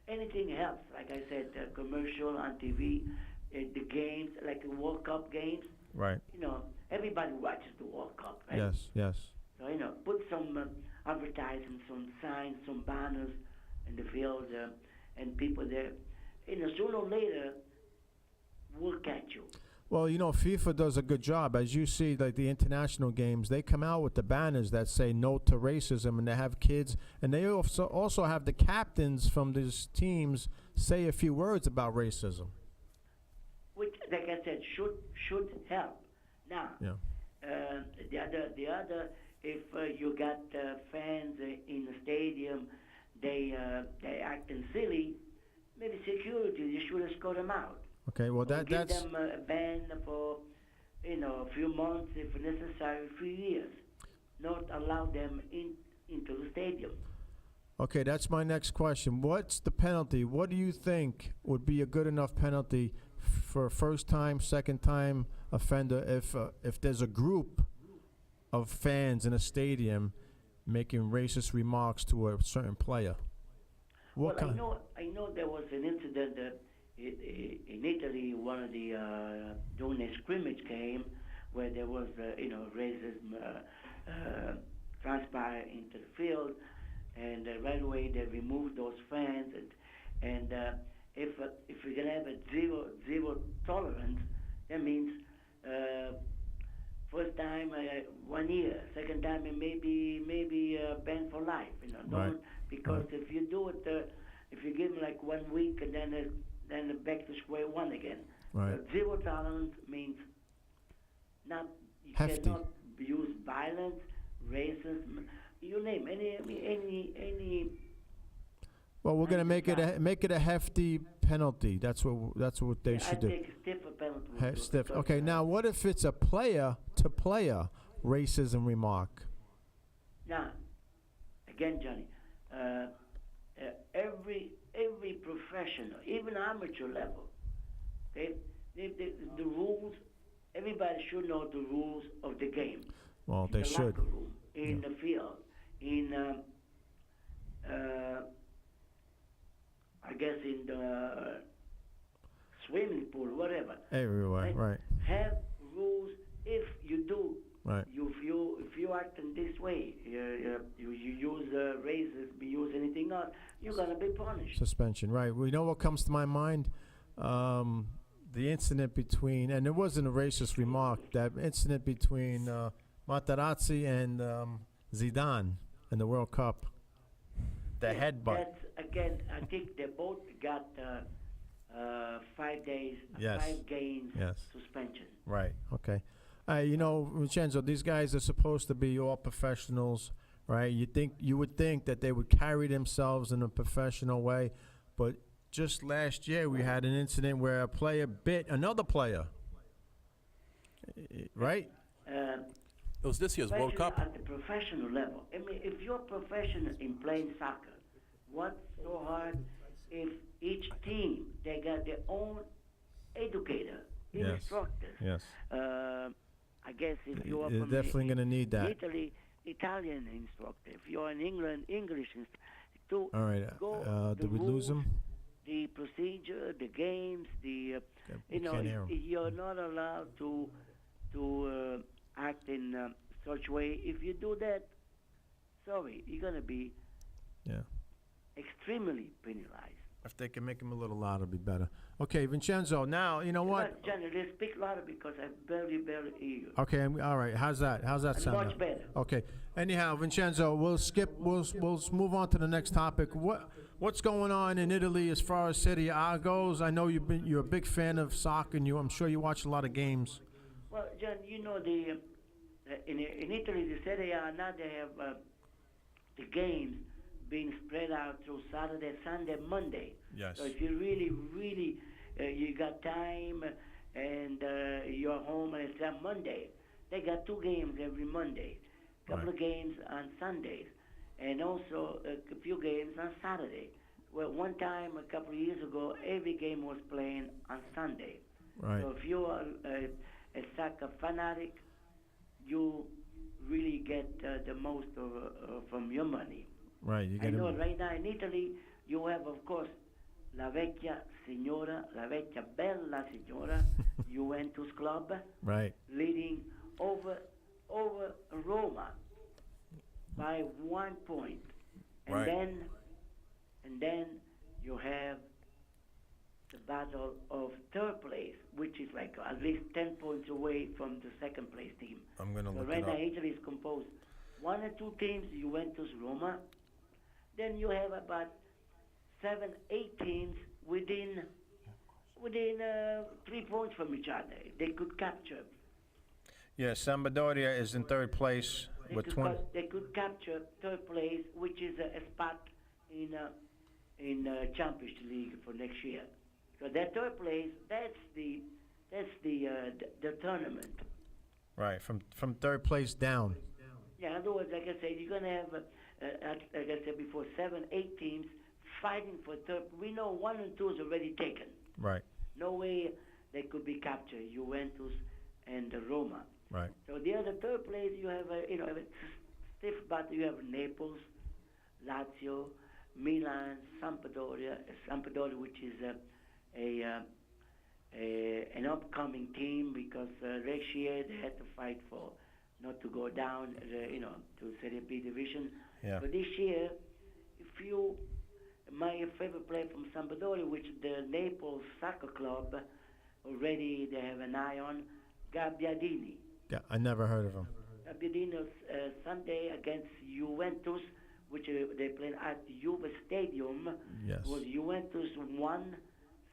anything helps. Like I said, commercial on TV, the games, like the World Cup games. Right. Everybody watches the World Cup, right? Yes. Yes. So, put some advertising, some signs, some banners in the field, and people there. Sooner or later, will catch you. Well, FIFA does a good job. As you see, like the international games, they come out with the banners that say no to racism, and they have kids, and they also have the captains from these teams say a few words about racism. Which, like I said, should help. Now, Yeah. the other, if you got fans in the stadium, they acting silly, maybe security, you should escort them out. Okay. Well, Or give that's them a ban for, a few months, if necessary, a few years. Not allow them into the stadium. okay. That's my next question. What's the penalty? What do you think would be a good enough penalty for a first-time, second-time offender if there's a group of fans in a stadium making racist remarks to a certain player? What Well, kind? I know there was an incident in Italy, one of the during a scrimmage game, where there was racism transpire into the field, and right away they removed those fans, and if we're gonna have a zero tolerance, that means first time 1 year, second time it maybe banned for life. Right. Because if you do it, if you give them like 1 week and then back to square one again. Right. Zero tolerance means you Hefty. cannot use violence, racism, you name any. Well, we're gonna make it a hefty penalty. That's what they I should do. take a stiffer penalty. Stiff. because, Okay. Now, what if it's a player-to-player racism remark? Now, again, Johnny, every professional, even amateur level, the rules. Everybody should know the rules of the game. Well, In they the should. locker room, in the field, in I guess in the swimming pool, whatever. Everywhere. Right. Have rules. If you do Right. If you act in this way, you use razors, you use anything else, you're gonna be punished. Suspension, right. Well, you know what comes to my mind? The incident between, and it wasn't a racist remark, that incident between Materazzi and Zidane in the World Cup. The headbutt. That's again. I think they both got 5 days, Yes. 5 games Yes. suspension. Right. Okay. You know, Vincenzo, these guys are supposed to be all professionals, right? You would think that they would carry themselves in a professional way, but just last year we had an incident where a player bit another player. Right? It was this year's World Especially Cup. at the professional level. I mean, if you're professional in playing soccer, what's so hard if each team, they got their own educator, Yes. instructors. Yes. I guess if you are You're from definitely going to need that. Italy, Italian instructor. If you're in England, English instructor. To All right. go the Did we lose rules, him? the procedure, the games, Yeah, you know, can't hear him. you're not allowed to act in such way. If you do that, sorry, you're gonna be Yeah. extremely penalized. If they can make him a little louder, it'd be better. Okay, Vincenzo. Now you know what? Generally, speak louder because I barely hear you. Okay. All right. How's that? How's that sound? Much now? better. Okay. Anyhow, Vincenzo, we'll skip. We'll move on to the next topic. What's going on in Italy as far as Serie A goes? I know you're a big fan of soccer, and I'm sure you watch a lot of games. Well, John, you know in Italy the Serie A now they have the games being spread out through Saturday, Sunday, Monday. Yes. So if you really you got time and you're home and it's on Monday, they got 2 games every Monday, couple Right. of games on Sundays, and also a few games on Saturday. Well, one time a couple of years ago, every game was playing on Sunday. Right. So if you are a soccer fanatic, you really get the most from your money. Right. You I get know him. right now in Italy, you have, of course, La Vecchia Signora, La Vecchia Bella Signora, Juventus Club, Right. leading over Roma by 1 point. And Right. then you have the battle of third place, which is like at least 10 points away from the second place team. I'm gonna So look right it now, up. Italy is composed 1 or 2 teams, Juventus, Roma. Then you have about 7, 8 teams within 3 points from each other. They could capture. Yeah. Sampdoria is in third place They with could 20. they could capture third place, which is a spot in Champions League for next year. So that third place, that's the tournament. Right. From third place down. Yeah, in other words, like I said, you're going to have, like I said before, 7, 8 teams fighting for third. We know 1 and 2 is already taken. Right. No way they could be captured, Juventus and Roma. Right. So the other third place, you have a stiff battle. You have Naples, Lazio, Milan, Sampdoria, which is an upcoming team because next year they had to fight for not to go down, to Serie B division. Yeah. But this year, my favorite player from Sampdoria, which the Naples soccer club, already they have an eye on, Gabbiadini. Yeah. I never heard of him. Gabbiadini's Sunday against Juventus, which they played at Juve Stadium, Yes. was Juventus 1,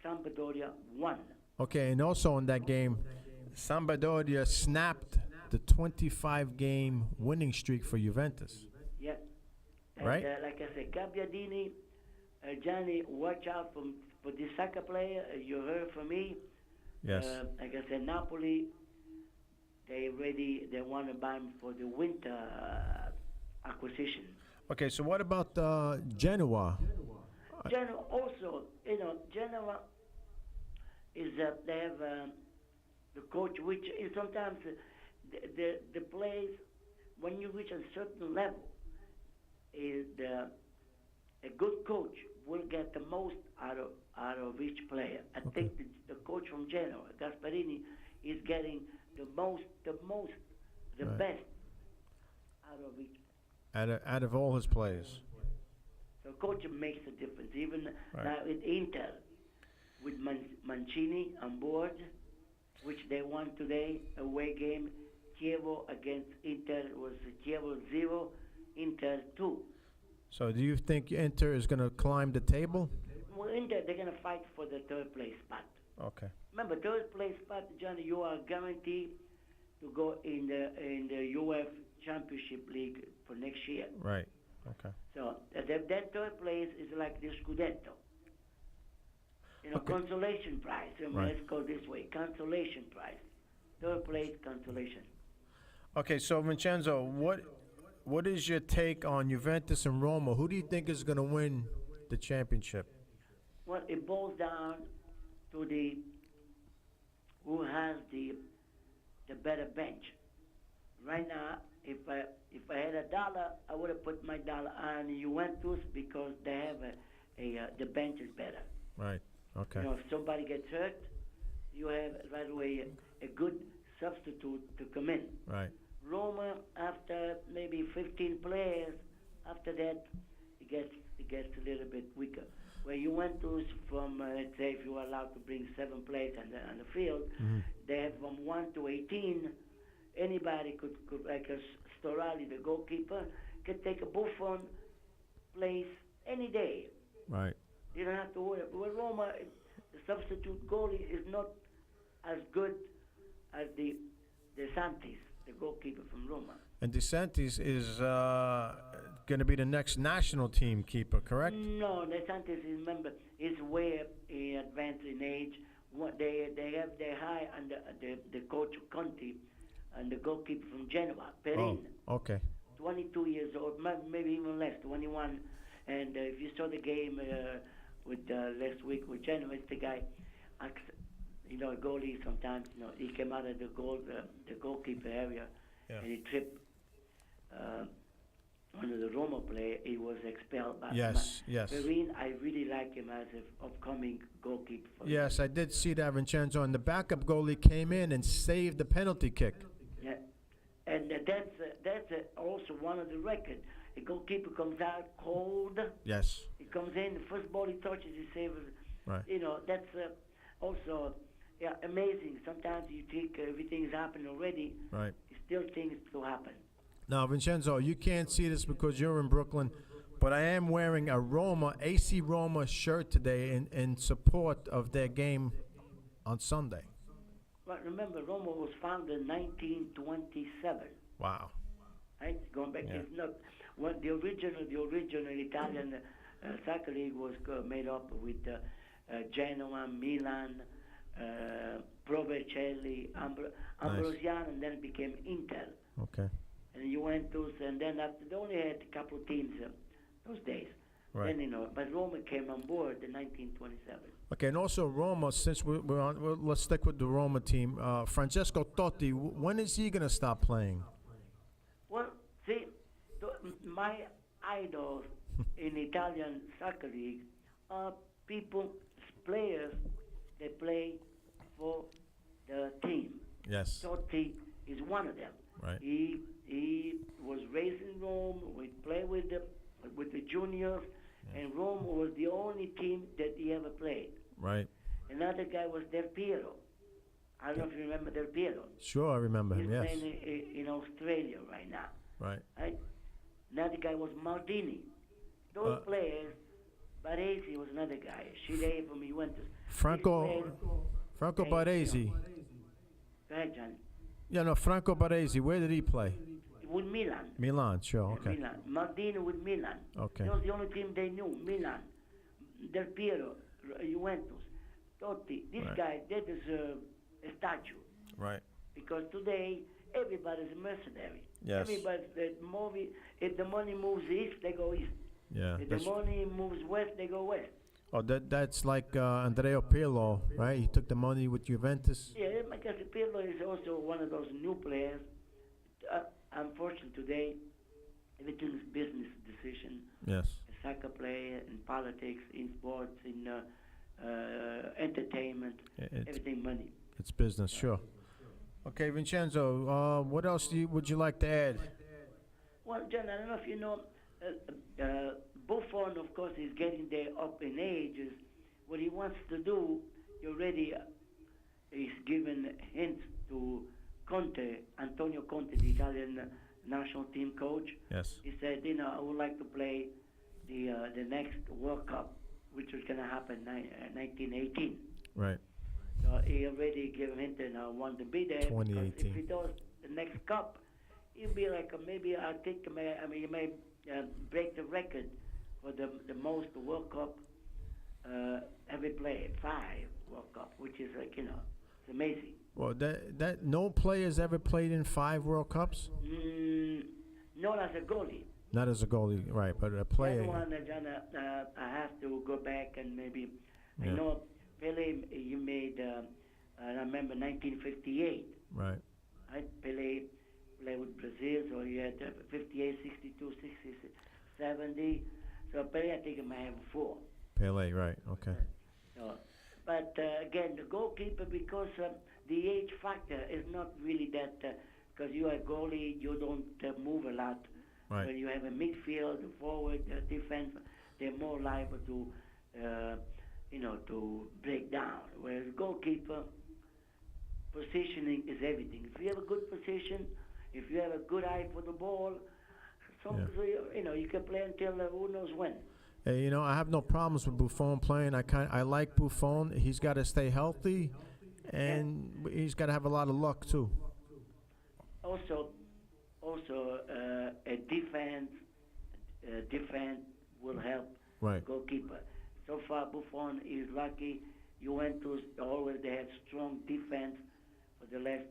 Sampdoria 1. Okay, and also in that game, Sampdoria snapped the 25-game winning streak for Juventus. Yeah. And, Right. Like I said, Gabbiadini, Johnny, watch out for this soccer player. You heard from me. Yes. Like I said, Napoli, they want to buy him for the winter acquisition. Okay, so what about Genoa? Genoa also, Genoa is they have the coach, which is sometimes the players when you reach a certain level, is a good coach will get the most out of each player. I think the coach from Genoa, Gasparini, is getting the most the Right. best out of it. Out of all his players. So coaching makes a difference. Even Right. now with Inter, with Mancini on board, which they won today, away game, Chievo against Inter was Chievo 0, Inter 2. So do you think Inter is going to climb the table? Well, Inter, they're going to fight for the third place spot. Okay. Remember, third place spot, Johnny, you are guaranteed to go in the UF Championship League for next year. Right. Okay. So that third place is like the Scudetto. You know, Okay. consolation prize. Right. Let's go this way. Consolation prize. Third place, consolation. Okay, so Vincenzo, what is your take on Juventus and Roma? Who do you think is going to win the championship? Well, it boils down to the who has the better bench. Right now, if I had $1, I would have put my dollar on Juventus because they have the bench is better. Right. Okay. You know, if somebody gets hurt, you have right away a good substitute to come in. Right. Roma, after maybe 15 players, after that, it gets a little bit weaker. Where Juventus, from let's say if you are allowed to bring 7 players on the field, they have from 1 to 18. Anybody could like a Storali, the goalkeeper, could take a Buffon place any day. Right. You don't have to worry. But with Roma, the substitute goalie is not as good as the Santis, the goalkeeper from Roma. And DeSantis is going to be the next national team keeper, correct? No, the Santis, remember, is way advanced in age. What they high on the coach Conti and the goalkeeper from Genoa, Perin, Okay. 22 years old, maybe even less, 21. And if you saw the game with last week with Genoa, it's the guy, you know, goalie sometimes, you know, he came out of the goalkeeper area Yeah. and he tripped one of the Roma players. He was expelled. By Yes. Yes. Perin, I really like him as an upcoming goalkeeper. For Yes, I did see that, Vincenzo. And the backup goalie came in and saved the penalty kick. Yeah, and that's also one of the records. A goalkeeper comes out cold. Yes. He comes in, the first ball he touches, he saves. Right. You know, that's also amazing. Sometimes you think everything's happened already. Right. Still things to happen. Now, Vincenzo, you can't see this because you're in Brooklyn, but I am wearing a AC Roma shirt today in support of their game on Sunday. Well, remember, Roma was founded in 1927. Wow. Right? Going back, Yeah. it's not what the original Italian soccer league was made up with Genoa, Milan, Provercelli, Ambrosiano, and then it became Inter. Okay. And Juventus, and then after they only had a couple of teams those days. Right. Then, you know, but Roma came on board in 1927. Okay, and also Roma, since we're on, let's stick with the Roma team. Francesco Totti, when is he going to stop playing? Well, see, my idols in Italian soccer league are players that play for the team. Yes. Totti is one of them. Right. He was raised in Rome. We played with the juniors, and Rome was the only team that he ever played. Right. Another guy was Del Piero. I don't know if you remember Del Piero. Sure, I remember He's him, yes. playing in Australia right now. Right. Right? Another guy was Maldini. Those players, Baresi was another guy. Shide from Juventus. Franco Hey, Baresi. Go ahead, John. Yeah, no, Franco Baresi, where did he play? With Milan. Milan, sure, Yeah, okay. Milan. Maldini with Milan. Okay. That was the only team they knew. Milan. Del Piero. Juventus. Totti. These Right. guys, they deserve a statue. Right. Because today, everybody's a mercenary. Yes. If the money moves east, they go east. Yeah. If the that's- money moves west, they go west. Oh, that's like Andrea Pirlo, right? He took the money with Juventus. Yeah, because Pirlo is also one of those new players. Unfortunately, today, everything is business decision. Yes. Soccer player, in politics, in sports, in entertainment, It's everything money. it's business, sure. Okay, Vincenzo, what else would you like to add? Well, John, I don't know if you know, Buffon, of course, is getting there up in ages. What he wants to do, he already is given hints to Conte, Antonio Conte, the Italian national team coach. Yes. He said, I would like to play the next World Cup, which was going to happen 1918. Right. So he already gave him hint and I want to be there. Because 2018. if he does the next cup, he'll be like maybe I think he may break the record for the most World Cup ever played, 5 World Cup, which is it's amazing. Well, that no players ever played in 5 World Cups. Not as a goalie. Not as a goalie, right? But a The player. other one, I have to go back and maybe Yeah. I know Pele. You made. I remember 1958. Right. Pele played with Brazil, so he had 58, 62, 60, 70. So Pele, I think he might have 4. Pele, right? Okay. So, but again, the goalkeeper, because the age factor is not really that, because you are a goalie, you don't move a lot. Right. When you have a midfield, forward, defense, they're more liable to, to break down. Whereas goalkeeper, positioning is everything. If you have a good position, if you have a good eye for the ball, so you can play until who knows when. Hey, I have no problems with Buffon playing. I like Buffon. He's got to stay healthy, and he's got to have a lot of luck too. Also, a defense will help Right. goalkeeper. So far, Buffon is lucky. Juventus always they had strong defense for the last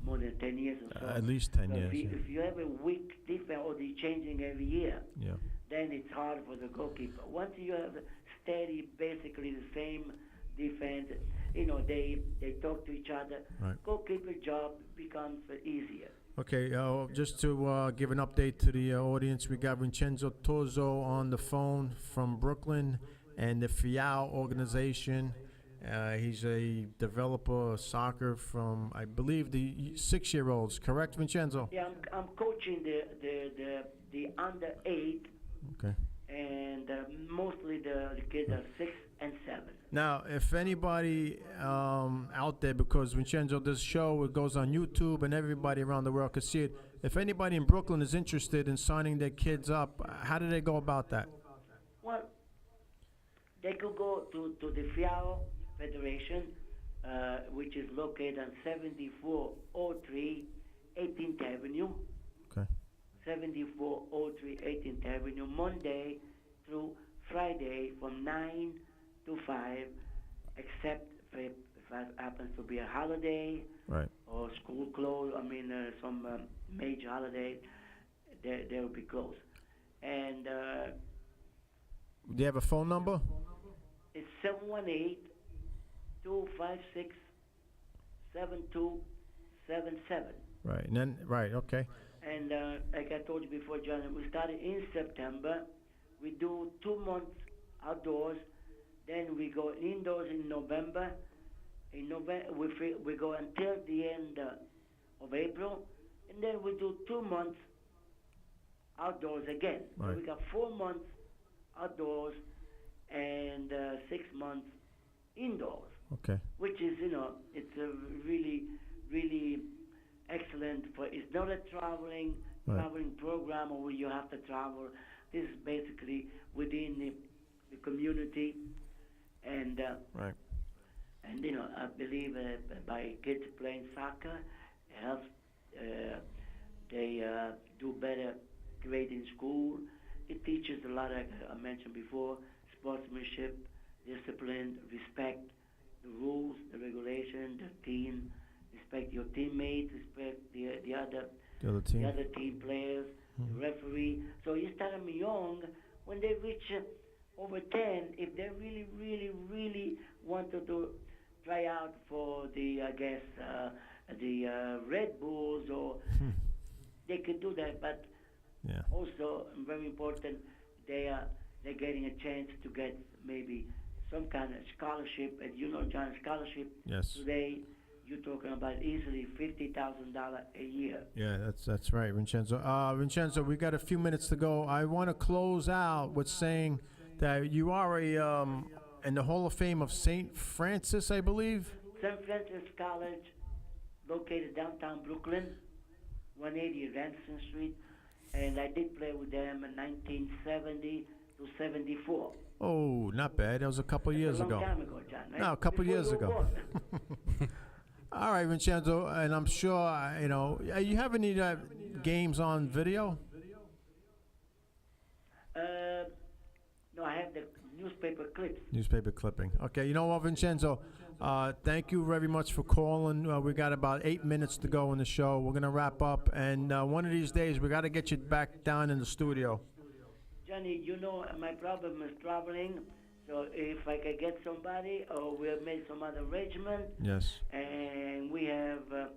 more than 10 years or so. At least 10 So years. if you have a weak defense or they're changing every year, Yeah. then it's hard for the goalkeeper. Once you have steady, basically the same defense, they talk to each other. Right. Goalkeeper job becomes easier. Okay, just to give an update to the audience, we got Vincenzo Tozzo on the phone from Brooklyn and the FIAO organization. He's a developer of soccer from, I believe, the 6-year-olds. Correct, Vincenzo? Yeah, I'm coaching the under 8, Okay. and mostly the kids are 6 and 7. Now, if anybody out there, because Vincenzo, this show, it goes on YouTube and everybody around the world can see it. If anybody in Brooklyn is interested in signing their kids up, how do they go about that? Well, they could go to the FIAO Federation, which is located on 7403 18th Avenue. Okay. 7403 18th Avenue, Monday through Friday from 9 to 5, except if it happens to be a holiday Right. or school closed, some major holiday, they will be closed. And Do you have a phone number? it's 718 256 7277. Right. And then, right, okay. And like I told you before, John, we started in September. We do 2 months outdoors. Then we go indoors in November. In November, we go until the end of April. And then we do 2 months outdoors again. So Right. we got 4 months outdoors and 6 months indoors, Okay. which is, it's a really, really excellent. It's not a traveling program where you have to travel. This is basically within the community, and Right. and I believe by kids playing soccer it helps they do better grade in school. It teaches a lot, like I mentioned before, sportsmanship, discipline, respect the rules, the regulation, the team, respect your teammates, respect the other The other team. the other team players, the referee. So you start them young. When they reach over 10, if they really, really, really wanted to try out for the Red Bulls, or they could do that. But Yeah. also, very important, they're getting a chance to get maybe some kind of scholarship. And John, scholarship Yes. today you're talking about easily $50,000 a year. Yeah, that's right, Vincenzo. Vincenzo, we got a few minutes to go. I want to close out with saying that you are in the Hall of Fame of St. Francis, I believe. St. Francis College, located downtown Brooklyn, 180 Ransom Street, and I did play with them in 1970 to 74. Oh, not bad. That was a couple years That's a ago. long time ago, John. Right? No, a couple Before years you were ago. born. All right, Vincenzo, and I'm sure you have any games on video? No, I have the newspaper clips. Newspaper clipping. Okay, you know what, Vincenzo? Thank you very much for calling. We got about 8 minutes to go in the show. We're gonna wrap up, and one of these days we got to get you back down in the studio. Johnny, you know my problem is traveling, so if I could get somebody, or we'll make some other arrangement, Yes. and we have a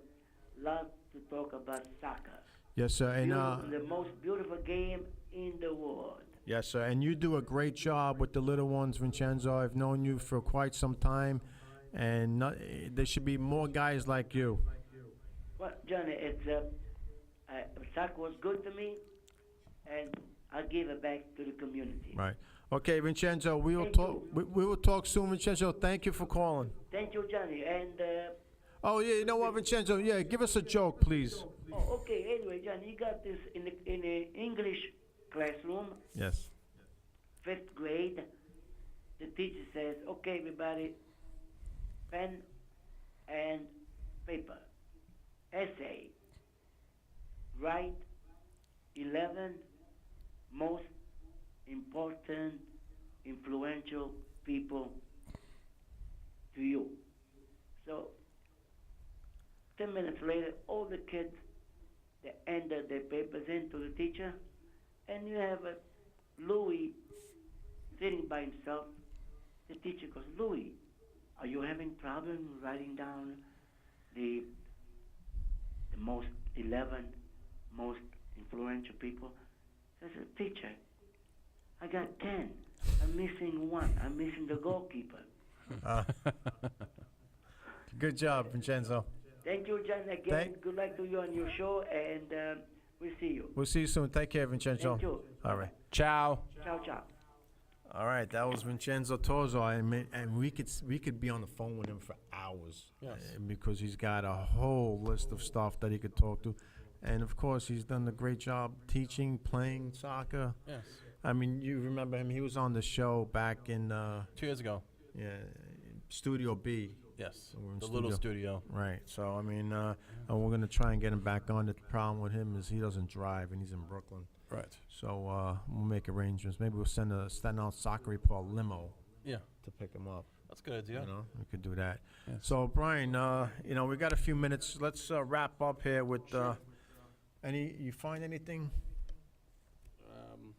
lot to talk about soccer. Yes, sir. And The most beautiful game in the world. yes, sir. And you do a great job with the little ones, Vincenzo. I've known you for quite some time, and there should be more guys like you. Well, Johnny, it's soccer was good to me, and I'll give it back to the community. Right. Okay, Vincenzo. We will Thank talk. you. We will talk soon, Vincenzo. Thank you for calling. Thank you, Johnny. And Oh yeah, you know what, Vincenzo? Yeah, give us a joke, please. okay. Anyway, Johnny, you got this in the English classroom, Yes. 5th grade. The teacher says, "Okay, everybody, pen and paper. Essay. Write 11 most important, influential people to you." So 10 minutes later, all the kids, they handed their papers in to the teacher, and you have Louis sitting by himself. The teacher goes, "Louis, are you having problem writing down the most 11 most influential people?" I said, "Teacher, I got 10. I'm missing one. I'm missing the goalkeeper." Good job, Vincenzo. Thank you, John. Again, good luck to you on your show, and we'll see you. We'll see you soon. Take care, Vincenzo. Thank you. All right. Ciao. Ciao, ciao. All right, that was Vincenzo Torzo, and we could be on the phone with him for hours. Yes. Because he's got a whole list of stuff that he could talk to, and of course he's done a great job teaching, playing soccer. Yes. I mean, you remember him? He was on the show back in 2 years ago. Studio B. Yes. We're in The little studio. Right. So I mean, and we're gonna try and get him back on. The problem with him is he doesn't drive, and he's in Brooklyn. Right. So we'll make arrangements. Maybe we'll send a Staten Island Soccer Report limo Yeah. to pick him up. That's a good idea. You know, we could do that. Yes. So Brian, we got a few minutes. Let's wrap up here with you find anything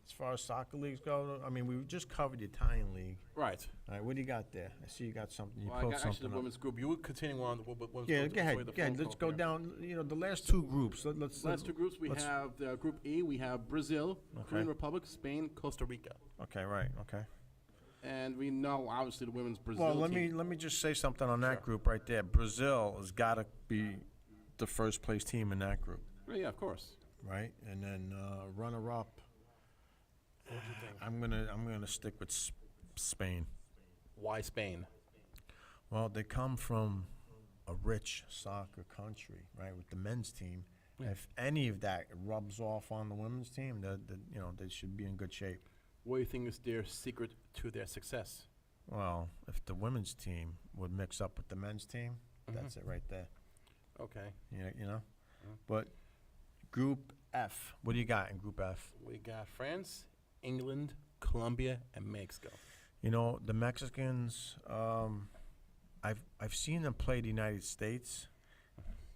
as far as soccer leagues go? I mean, we just covered the Italian league. Right. All right, what do you got there? I see you got something. You Well, I pulled got actually something the up. women's group. You were continuing on the women's Yeah, group go ahead. before the Go ahead. phone Let's call go here. down. The last two groups. Let's Last two groups, we let's- have the Group A. We have Brazil, Okay. Korean Republic, Spain, Costa Rica. Okay, right. Okay. And we know, obviously, the women's Brazil Well, let team. me just say something on that Sure. group right there. Brazil has got to be the first place team in that group, Yeah, of course. right? And then runner up. What do you think? I'm gonna stick with Spain. Why Spain? Well, they come from a rich soccer country, right? With the men's team. Yeah. If any of that rubs off on the women's team, they should be in good shape. What do you think is their secret to their success? Well, if the women's team would mix up with the men's team, Mhm. that's it right there. Okay. You know. Mhm. But Group F, what do you got in Group F? We got France, England, Colombia, and Mexico. You know, the Mexicans. I've seen them play the United States.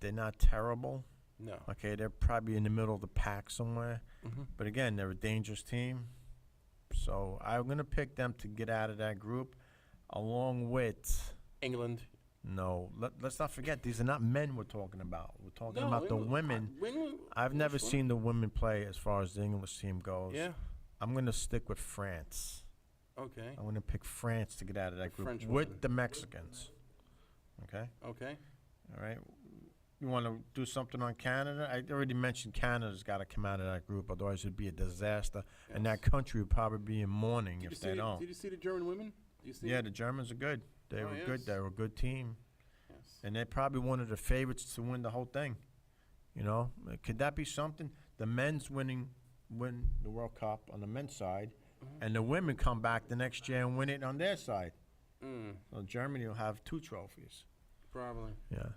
They're not terrible. No. Okay, they're probably in the middle of the pack somewhere. Mm-hmm. But again, they're a dangerous team. So I'm gonna pick them to get out of that group, along with. England. No, let's not forget, these are not men we're talking about. We're talking No, about the England- women. England- I've never English seen the women play as far as the English team goes. Yeah. I'm going to stick with France. Okay. I'm going to pick France to get out of that The group French with women. the Mexicans. Okay? Okay. All right. You want to do something on Canada? I already mentioned Canada's got to come out of that group, otherwise it'd be a disaster, and that country would probably be in mourning if they don't. Did you see the German women? Did you see Yeah, it? the Germans are good. They Oh, were yes. good. They were a good team, Yes. and they're probably one of the favorites to win the whole thing. You know, could that be something? The men's win the World Cup on the men's side, and the women come back the next year and win it on their side. So Germany will have 2 trophies. Probably. Yeah.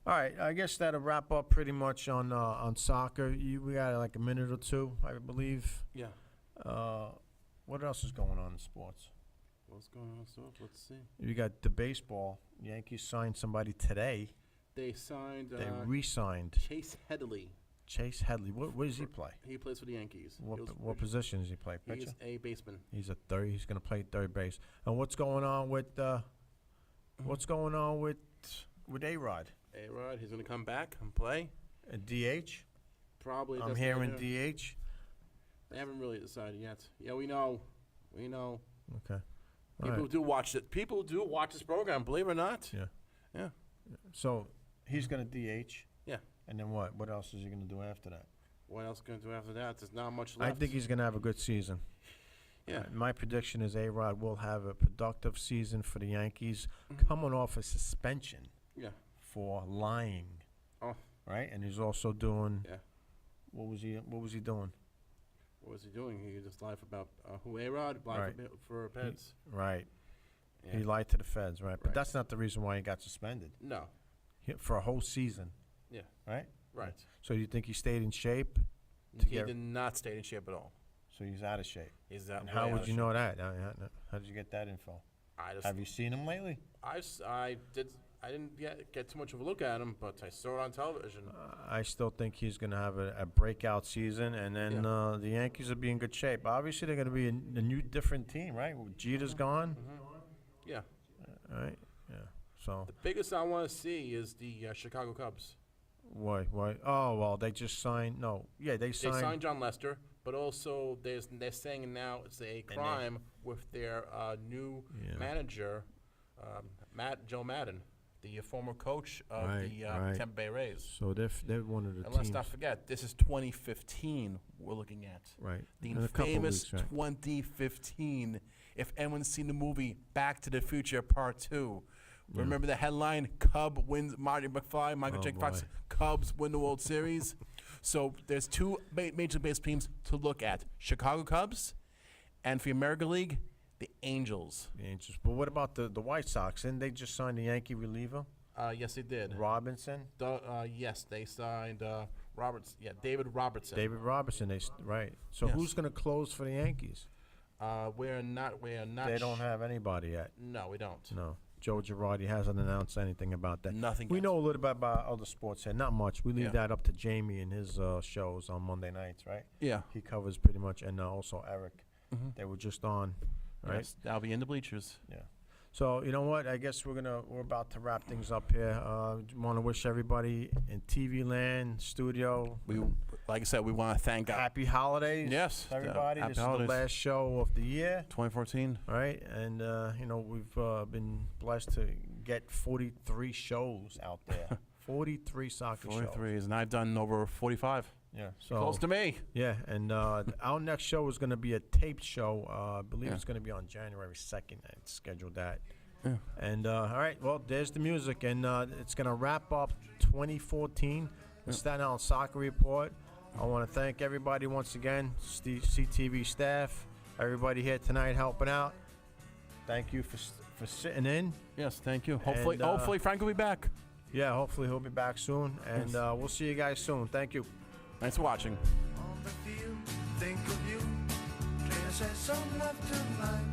All right. I guess that'll wrap up pretty much on soccer. We got like a minute or two, I believe. Yeah. What else is going on in sports? What's going on? So let's see. You got the baseball. Yankees signed somebody today. They signed They re-signed Chase Headley. Chase Headley. Where does he play? He plays for the Yankees. What position does he play? He's Pitcher. a baseman. He's a third. He's going to play third base. And what's going on with A-Rod? A-Rod, he's going to come back and play. DH. Probably. I'm that's hearing what they're- DH. They haven't really decided yet. Yeah, we know. Okay. All People right. do watch it. People do watch this program, believe it or not. Yeah. Yeah. So he's going to DH. Yeah. And then what? What else is he going to do after that? What else going to do after that? There's not much left. I think he's going to have a good season. Yeah. My prediction is A-Rod will have a productive season for the Yankees, coming off a suspension Yeah. for lying. Oh. Right? And he's also doing. Yeah. What was he doing? What was he doing? He just lied about who A-Rod lied Right. for Peds. Right. Yeah. He lied to the feds, right? But Right. that's not the reason why he got suspended. No. For a whole season. Yeah. Right? Right. So you think he stayed in shape? He get- did not stay in shape at all. So he's out of shape. He's that. And how would you know that? How did you get that info? I just, Have you seen him lately? I didn't get too much of a look at him, but I saw it on television. I still think he's going to have a breakout season, and then the Yankees will be in good shape. Obviously, they're going to be a new, different team, right? Jeter's gone. Yeah. All right. Yeah. So The biggest I want to see is the Chicago Cubs. why? Oh well, they just signed. No, yeah, they They signed. signed John Lester, but also they're saying now it's a crime with their new Yeah. manager, Joe Madden, the former coach of Right, the right. Tampa Bay Rays. So they're one of the And let's teams. not forget, this is 2015 we're looking at. Right. The In a couple famous weeks, right. 2015. If anyone's seen the movie Back to the Future Part 2, remember the headline, Cub wins, Marty McFly, Michael Oh, J. Fox, boy. Cubs win the World Series. So there's two Major League Baseball teams to look at, Chicago Cubs, and for the American League, the Angels. The Angels. But what about the White Sox? Didn't they just sign the Yankee reliever, Yes, they did. Robinson? Yes, they signed David Robertson. David Robertson. Right. So Yes. who's going to close for the Yankees? We're not. They don't have anybody yet. No, we don't. No. Joe Girardi hasn't announced anything about that. Nothing. We yet. know a little bit about other sports here. Not much. We leave Yeah. that up to Jamie and his shows on Monday nights, right? Yeah. He covers pretty much, and also Eric. Mhm. They were just on, right? Yes, that'll be in the bleachers. Yeah. So you know what? I guess we're about to wrap things up here. Want to wish everybody in TV land, studio, Like I said, we want to thank God. happy holidays. Yes, to everybody. happy This holidays. is the last show of the year, 2014. right? And we've been blessed to get 43 shows out there. 43 soccer shows. 43, and I've done over 45. Yeah. So Close to me. yeah, and our next show is going to be a taped show. I believe Yeah. it's going to be on January 2nd. I scheduled that. Yeah. And all right, well, there's the music, and it's going to wrap up 2014, the Staten Island Soccer Report. I want to thank everybody once again, CTV staff, everybody here tonight helping out. Thank you for sitting in. Yes, thank you. Hopefully, And, hopefully Frank will be back. Yeah, hopefully he'll be back soon, and Yes. we'll see you guys soon. Thank you. Thanks for watching. On the field, think of you. Trainer says some love tonight.